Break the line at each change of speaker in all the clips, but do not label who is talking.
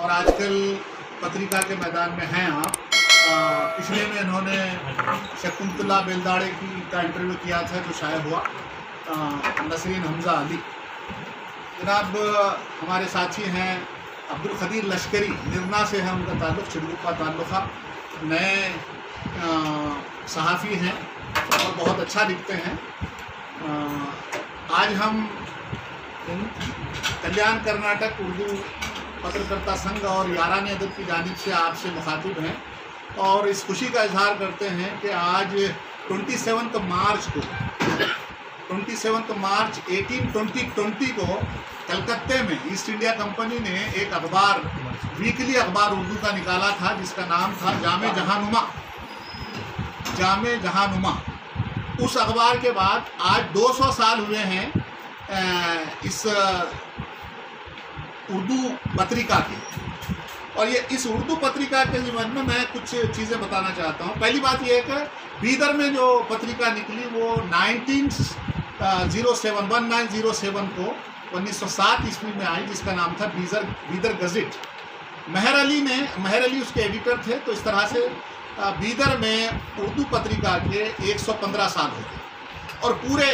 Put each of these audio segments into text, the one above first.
और आजकल पत्रिका के मैदान में हैं आप। पिछले में इन्होंने शकुंतला बेलदाड़े का इंटरव्यू किया था जो शायद हुआ, नसरीन हमजा अली। जनाब हमारे साथी हैं अब्दुल खदीर लश्करी, निर्ना से है उनका ताल्लुक़, चिड़गुप का ताल्लुक़ है। नए सहाफ़ी हैं और बहुत अच्छा लिखते हैं। आज हम कल्याण कर्नाटक उर्दू पत्रकारिता संघ और यारानी अदब की जानिब से आपसे मुखातिब हैं और इस खुशी का इजहार करते हैं कि आज 27 मार्च 2020 को कलकत्ते में ईस्ट इंडिया कंपनी ने एक अखबार, वीकली अखबार उर्दू का निकाला था जिसका नाम था जामे जहानुमा। उस अखबार के बाद आज 200 साल हुए हैं इस उर्दू पत्रिका की। और ये इस उर्दू पत्रिका के जीवन में मैं कुछ चीज़ें बताना चाहता हूँ। पहली बात ये है कि बीदर में जो पत्रिका निकली वो 1907 को 1907 ईस्वी में आई, जिसका नाम था बीदर गज़ेट। मेहर अली उसके एडिटर थे। तो इस तरह से बीदर में उर्दू पत्रिका के 115 साल हो गए और पूरे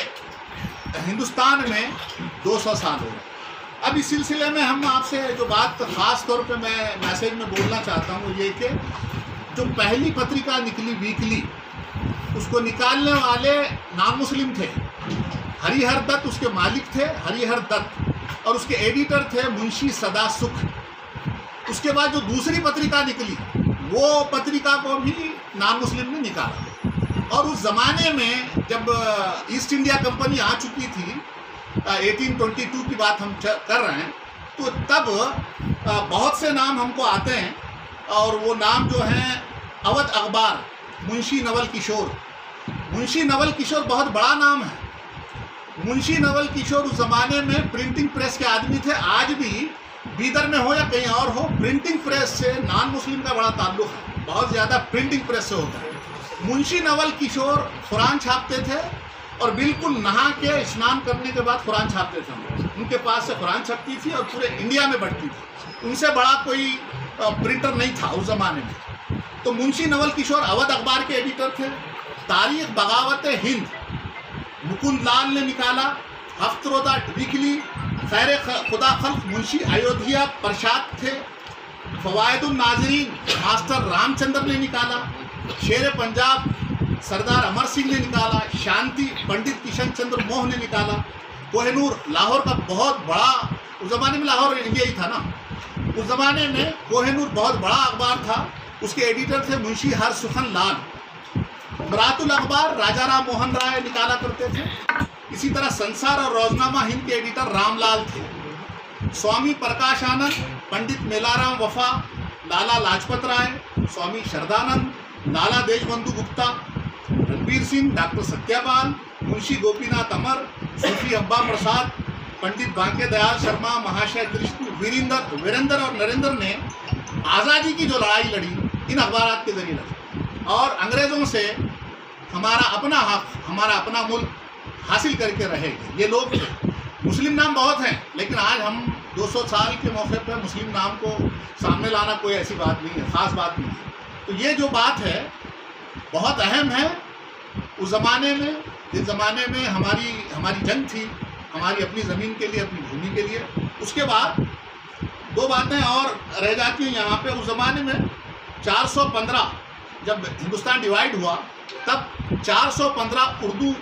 हिंदुस्तान में 200 साल हो गए। अब इस सिलसिले में हम आपसे जो बात ख़ास तौर पे मैं मैसेज में बोलना चाहता हूँ ये कि जो पहली पत्रिका निकली वीकली, उसको निकालने वाले नाम मुस्लिम थे। हरिहर दत्त उसके मालिक थे, हरिहर दत्त, और उसके एडिटर थे मुंशी सदा सुख। उसके बाद जो दूसरी पत्रिका निकली वो पत्रिका को भी नाम मुस्लिम ने निकाला। और उस ज़माने में जब ईस्ट इंडिया कंपनी आ चुकी थी, 1822 की बात हम कर रहे हैं, तो तब बहुत से नाम हमको आते हैं और वो नाम जो हैं अवध अखबार, मुंशी नवल किशोर बहुत बड़ा नाम है। मुंशी नवल किशोर उस ज़माने में प्रिंटिंग प्रेस के आदमी थे। आज भी बीदर में हो या कहीं और हो, प्रिंटिंग प्रेस से नॉन मुस्लिम का बड़ा ताल्लुक़ है, बहुत ज़्यादा प्रिंटिंग प्रेस से होता है। मुंशी नवल किशोर कुरान छापते थे और बिल्कुल नहा के स्नान करने के बाद कुरान छापते थे। उनके पास से कुरान छपती थी और पूरे इंडिया में बढ़ती थी। उनसे बड़ा कोई प्रिंटर नहीं था उस ज़माने में। तो मुंशी नवल किशोर अवध अखबार के एडिटर थे। तारीख बगावत हिंद मुकुंद लाल ने निकाला। हफ्तरोदा वीकली खैर खुदा खल्क मुंशी अयोध्या प्रसाद थे। फवायदुन नाजरीन मास्टर रामचंद्र ने निकाला। शेर पंजाब सरदार अमर सिंह ने निकाला। शांति पंडित किशन चंद्र मोह ने निकाला। कोहिनूर लाहौर का बहुत बड़ा, उस ज़माने में लाहौर इंडिया ही था ना, उस ज़माने में कोहिनूर बहुत बड़ा अखबार था। उसके एडिटर थे मुंशी हर सुखन लाल। मरातुल अखबार राजा राम मोहन राय निकाला करते थे। इसी तरह संसार और रोजनामा हिंद के एडिटर रामलाल थे। स्वामी प्रकाश आनंद, पंडित मेलाराम वफा, लाला लाजपत राय, स्वामी शरदानंद, लाला देशबंधु गुप्ता, रणबीर सिंह, डॉक्टर सत्यापाल, मुंशी गोपीनाथ अमर, सूफी अब्बा प्रसाद, पंडित बांके दयाल शर्मा, महाशय कृष्ण वीरेंद्र और नरेंद्र ने आज़ादी की जो लड़ाई लड़ी इन अखबारात के जरिए लड़ी और अंग्रेज़ों से हमारा अपना हक, हमारा अपना मुल्क हासिल करके रहेंगे। ये लोग मुस्लिम नाम बहुत हैं, लेकिन आज हम 200 साल के मौके पर मुस्लिम नाम को सामने लाना कोई ऐसी बात नहीं है, ख़ास बात नहीं है। तो ये जो बात है बहुत अहम है। उस ज़माने में, जिस ज़माने में हमारी जंग थी, हमारी अपनी ज़मीन के लिए, अपनी भूमि के लिए। उसके बाद दो बातें और रह जाती हैं यहाँ पे। उस ज़माने में 415 जब हिंदुस्तान डिवाइड हुआ तब 415 उर्दू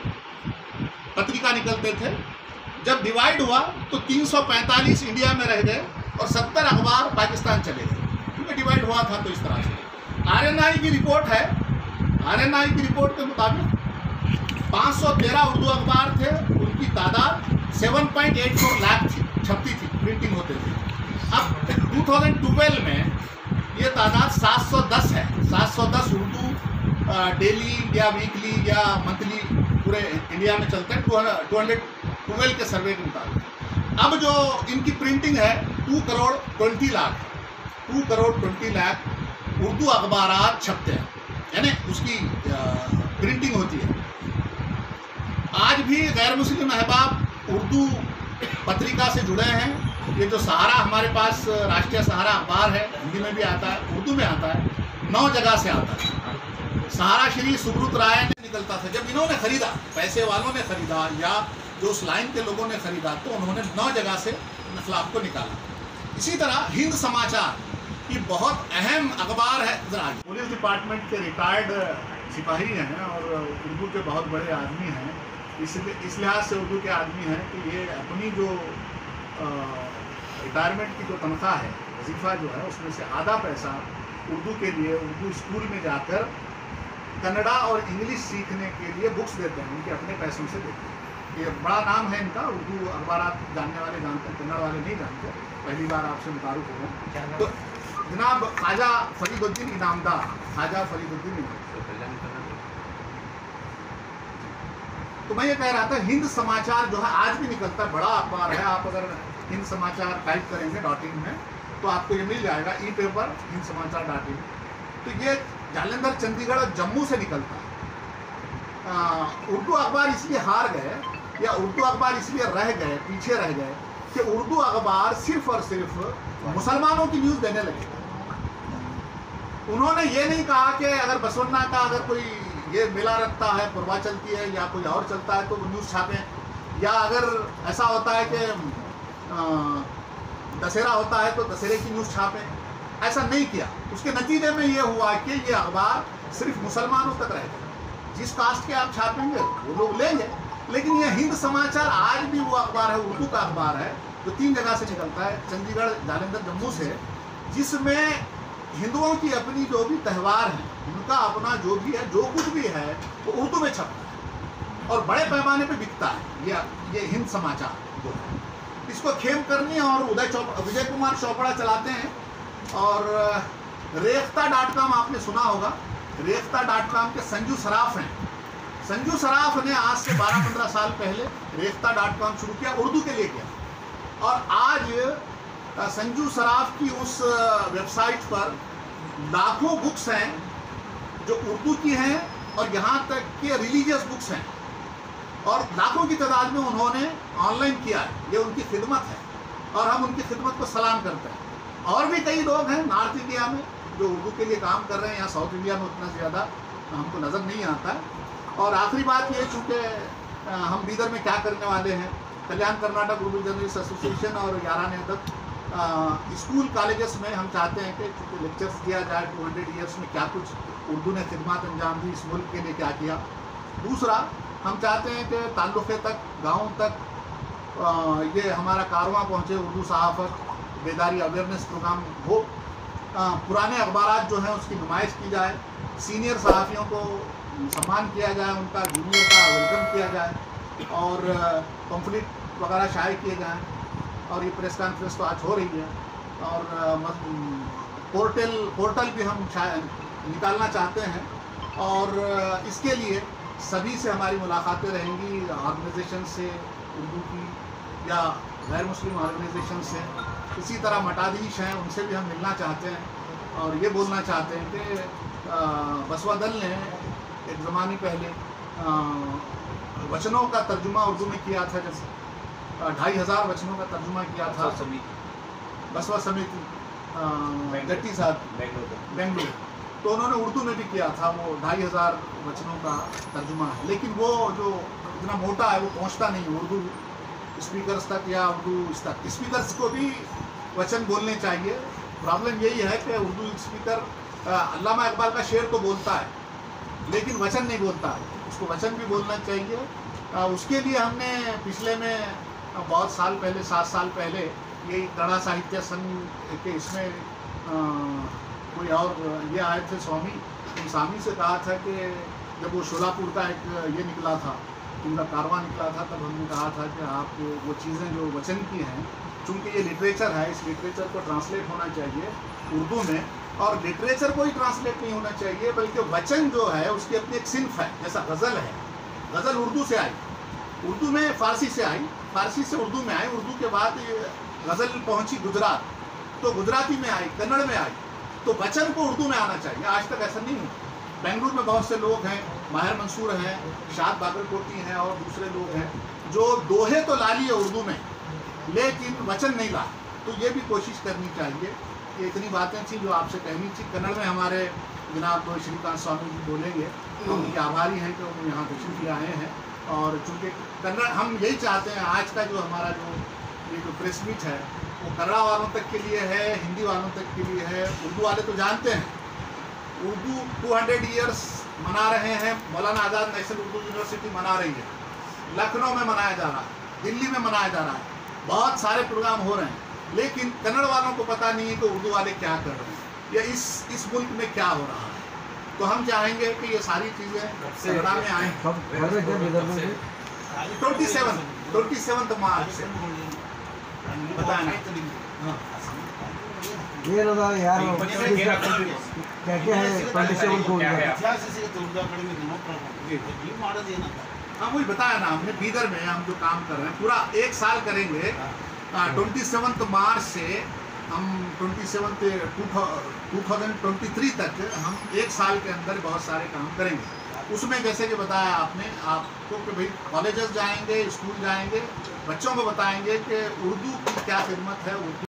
पत्रिका निकलते थे। जब डिवाइड हुआ तो 345 इंडिया में रह गए और 70 अखबार पाकिस्तान चले गए, क्योंकि डिवाइड हुआ था। तो इस तरह से RNI की रिपोर्ट है। RNI की रिपोर्ट के मुताबिक 513 उर्दू अखबार थे। उनकी तादाद 7.84 लाख थी, छपती थी, प्रिंटिंग होते थे। अब 2012 में ये तादाद 710 है। 710 उर्दू डेली या वीकली या मंथली पूरे इंडिया में चलते हैं 212 के सर्वे के मुताबिक। अब जो इनकी प्रिंटिंग है 2 करोड़ 20 लाख उर्दू अखबारात छपते हैं, यानी उसकी प्रिंटिंग होती है। आज भी गैर मुस्लिम अहबाब उर्दू पत्रिका से जुड़े हैं ये जो सहारा हमारे पास राष्ट्रीय सहारा अखबार है, हिंदी में भी आता है, उर्दू में आता है, 9 जगह से आता है। सहारा श्री सुब्रत राय ने निकलता था, जब इन्होंने खरीदा, पैसे वालों ने खरीदा या जो उस लाइन के लोगों ने खरीदा, तो उन्होंने 9 जगह से इनकलाब को निकाला। इसी तरह हिंद समाचार ये बहुत अहम अखबार है। पुलिस डिपार्टमेंट के रिटायर्ड सिपाही हैं और उर्दू के बहुत बड़े आदमी हैं, इसलिए इस लिहाज से उर्दू के आदमी हैं कि ये अपनी जो रिटायरमेंट की जो तनख्वाह है, वजीफ़ा जो है, उसमें से आधा पैसा उर्दू के लिए, उर्दू स्कूल में जाकर कन्नड़ा और इंग्लिश सीखने के लिए बुक्स देते हैं, उनके अपने पैसों से देते हैं। ये बड़ा नाम है इनका, उर्दू अखबार जानने वाले जानते हैं, कन्नड़ वाले नहीं जानते, पहली बार आपसे मुतारुफ हो गया। तो जनाब ख्वाजा फरीदुद्दीन इनामदार, ख्वाजा फरीदुद्दीन इनामदार। तो मैं ये कह रहा था, हिंद समाचार जो है आज भी निकलता है, बड़ा अखबार है। आप अगर हिंद समाचार टाइप करेंगे .in में तो आपको ये मिल जाएगा, ई पेपर हिंद समाचार .in। तो ये जालंधर, चंडीगढ़ और जम्मू से निकलता है। उर्दू अखबार इसलिए हार गए या उर्दू अखबार इसलिए रह गए, पीछे रह गए कि उर्दू अखबार सिर्फ और सिर्फ मुसलमानों की न्यूज़ देने लगे। उन्होंने ये नहीं कहा कि अगर बसवन्ना का अगर कोई ये मेला रखता है, पुरवा चलती है या कोई और चलता है तो वो न्यूज़ छापें, या अगर ऐसा होता है कि दशहरा होता है तो दशहरे की न्यूज़ छापें। ऐसा नहीं किया। उसके नतीजे में ये हुआ कि ये अखबार सिर्फ मुसलमानों तक रह गया। जिस कास्ट के आप छापेंगे वो लोग लेंगे। लेकिन ये हिंद समाचार आज भी वो अखबार है, उर्दू का अखबार है, जो 3 जगह से निकलता है, चंडीगढ़, जालंधर, जम्मू से, जिसमें हिंदुओं की अपनी जो भी त्यौहार हैं, उनका अपना जो भी है, जो कुछ भी है, वो उर्दू में छपता है और बड़े पैमाने पे बिकता है। ये हिंद समाचार जो है, इसको खेमकरनी और विजय कुमार चोपड़ा चलाते हैं। और रेख्ता.com आपने सुना होगा, रेख्ता.com के संजू सराफ हैं। संजू सराफ ने आज से 12-15 साल पहले रेख्ता.com शुरू किया, उर्दू के लिए किया। और आज संजू सराफ की उस वेबसाइट पर लाखों बुक्स हैं जो उर्दू की हैं और यहाँ तक कि रिलीजियस बुक्स हैं, और लाखों की तादाद में उन्होंने ऑनलाइन किया है। ये उनकी खिदमत है और हम उनकी खिदमत को सलाम करते हैं। और भी कई लोग हैं नॉर्थ इंडिया में जो उर्दू के लिए काम कर रहे हैं, यहाँ साउथ इंडिया में उतना ज़्यादा हमको नज़र नहीं आता है। और आखिरी बात ये, चूँकि हम बीदर में क्या करने वाले हैं, कल्याण कर्नाटक उर्दू जर्नलिस्ट एसोसिएशन और यारान अदब स्कूल कॉलेजेस में हम चाहते हैं कि चूँकि लेक्चर्स दिया जाए 200 ईयर्स में क्या कुछ उर्दू ने खिदमत अंजाम दी, इस मुल्क के लिए क्या किया। दूसरा, हम चाहते हैं कि ताल्लुक़े तक, गाँव तक ये हमारा कारवां पहुँचे, उर्दू सहाफ़त बेदारी अवेयरनेस प्रोग्राम हो। पुराने अखबारात जो हैं उसकी नुमाइश की जाए, सीनियर सहाफ़ियों को सम्मान किया जाए, उनका जूनियर का वेलकम किया जाए और पम्फलेट वगैरह शाये किए जाएँ। और ये प्रेस कॉन्फ्रेंस तो आज हो रही है। और पोर्टल भी हम निकालना चाहते हैं और इसके लिए सभी से हमारी मुलाकातें रहेंगी, ऑर्गेनाइजेशन से उर्दू की या गैर मुस्लिम ऑर्गेनाइजेशन से। इसी तरह मटाधीश हैं, उनसे भी हम मिलना चाहते हैं और ये बोलना चाहते हैं कि बसवा दल ने एक ज़माने पहले वचनों का तर्जुमा उर्दू में किया था, जैसे 2500 वचनों का तर्जुमा किया था बसवा समिति गट्टी साहब बेंगलुरु, तो उन्होंने उर्दू में भी किया था। वो 2500 वचनों का तर्जुमा है, लेकिन वो जो इतना मोटा है वो पहुंचता नहीं उर्दू स्पीकर्स तक या उर्दू इस तक। स्पीकर्स को भी वचन बोलने चाहिए। प्रॉब्लम यही है कि उर्दू स्पीकर अल्लामा इकबाल का शेर तो बोलता है लेकिन वचन नहीं बोलता है, उसको वचन भी बोलना चाहिए। उसके लिए हमने पिछले में बहुत साल पहले, 7 साल पहले, ये कन्नड़ साहित्य संघ के इसमें कोई और ये आए थे स्वामी, उन स्वामी से कहा था कि जब वो शोलापुर का एक ये निकला था, उनका कारवां निकला था, तब हमने कहा था कि आप वो चीज़ें जो वचन की हैं, चूँकि ये लिटरेचर है, इस लिटरेचर को ट्रांसलेट होना चाहिए उर्दू में। और लिटरेचर को ही ट्रांसलेट नहीं होना चाहिए बल्कि वचन जो है उसकी अपनी एक सिन्फ है। जैसा गज़ल है, गज़ल उर्दू से आई, उर्दू में फ़ारसी से आई, फ़ारसी से उर्दू में आई, उर्दू के बाद गज़ल पहुँची गुजरात, तो गुजराती में आई, कन्नड़ में आई, तो वचन को उर्दू में आना चाहिए। आज तक ऐसा नहीं हुआ। बेंगलुरु में बहुत से लोग हैं, माहिर मंसूर हैं, शाद बागरकोटी हैं और दूसरे लोग हैं जो दोहे तो ला लिए उर्दू में लेकिन वचन नहीं ला। तो ये भी कोशिश करनी चाहिए। ये इतनी बातें थी जो आपसे कहनी थी। कन्नड़ में हमारे जनाब श्रीकांत स्वामी जी बोलेंगे, हम उनके आभारी हैं कि वो यहाँ तशरीफ ले आए हैं। और चूँकि कन्नड़ हम यही चाहते हैं, आज का जो हमारा ये जो प्रेस मीट है वो कन्नड़ वालों तक के लिए है, हिंदी वालों तक के लिए है। उर्दू वाले तो जानते हैं, उर्दू 200 ईयर्स मना रहे हैं, मौलाना आज़ाद नेशनल उर्दू यूनिवर्सिटी मना रही है, लखनऊ में मनाया जा रहा है, दिल्ली में मनाया जा रहा है, बहुत सारे प्रोग्राम हो रहे हैं। लेकिन कन्नड़ वालों को पता नहीं है कि उर्दू वाले क्या कर रहे हैं या इस मुल्क में क्या हो रहा है। तो हम चाहेंगे कि ये सारी चीज़ें कन्नड़ा में आएँ। 27 मार्च से बताना।
ये लोग यार कहते हैं 27 को
हाँ वही बताया ना हमने, बीदर में हम जो काम कर रहे हैं पूरा 1 साल करेंगे। 27 मार्च से हम 2023 तक हम 1 साल के अंदर बहुत सारे काम करेंगे। उसमें जैसे कि बताया आपने आपको कि भाई कॉलेजेस जाएंगे, स्कूल जाएंगे, बच्चों को बताएंगे कि उर्दू की क्या खिदमत है, उर्दू